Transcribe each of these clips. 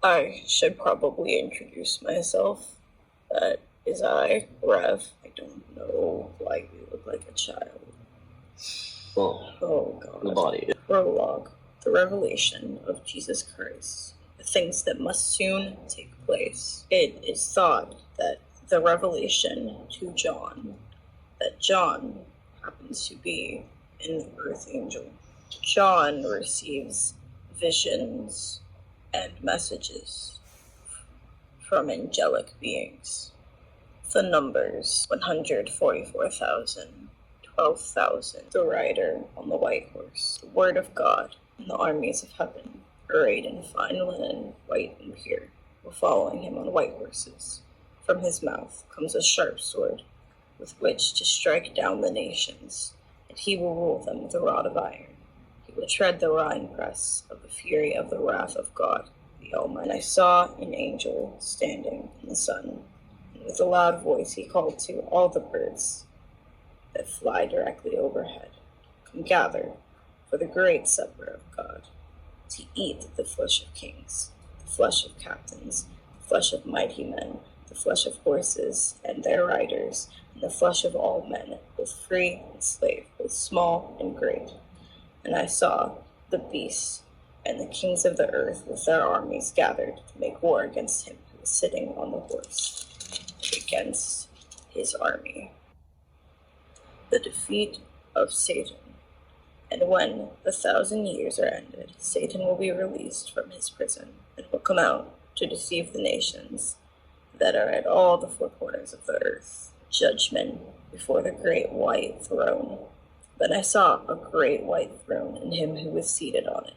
I should probably introduce myself. That is I, Rev. I don't know why you look like a child. Well, Oh God. the body. Prologue. The revelation of Jesus Christ. The things that must soon take place. It is thought that the revelation to John, that John happens to be an earth angel. John receives visions and messages from angelic beings. The numbers 144,000, 12,000, the rider on the white horse, the word of God, and the armies of heaven, arrayed in fine linen, white and pure, were following him on white horses. From his mouth comes a sharp sword, with which to strike down the nations, and he will rule them with a rod of iron. He will tread the winepress of the fury of the wrath of God, the Almighty. And I saw an angel standing in the sun, and with a loud voice he called to all the birds that fly directly overhead, "Come gather for the great supper of God, to eat the flesh of kings, the flesh of captains, the flesh of mighty men, the flesh of horses and their riders, and the flesh of all men, both free and slave, both small and great." And I saw the beast and the kings of the earth with their armies gathered to make war against him who was sitting on the horse, and against his army. The defeat of Satan. And when the 1,000 years are ended, Satan will be released from his prison and will come out to deceive the nations that are at all the four corners of the earth. Judgment before the great white throne. Then I saw a great white throne and him who was seated on it.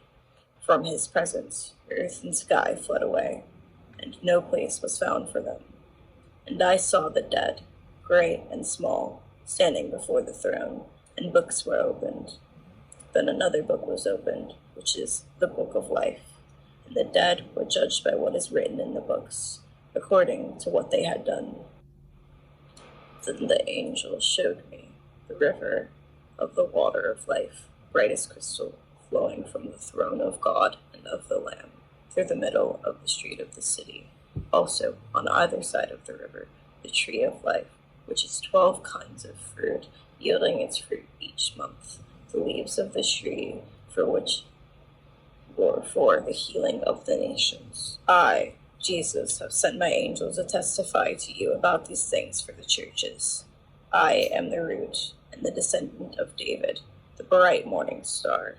From his presence, earth and sky fled away, and no place was found for them. And I saw the dead, great and small, standing before the throne, and books were opened. Then another book was opened, which is the book of life, and the dead were judged by what is written in the books, according to what they had done. Then the angel showed me the river of the water of life, bright as crystal, flowing from the throne of God and of the Lamb, through the middle of the street of the city. Also, on either side of the river, the tree of life, which is 12 kinds of fruit, yielding its fruit each month. The leaves of the tree were for the healing of the nations. I, Jesus, have sent my angels to testify to you about these things for the churches. I am the root and the descendant of David, the bright morning star.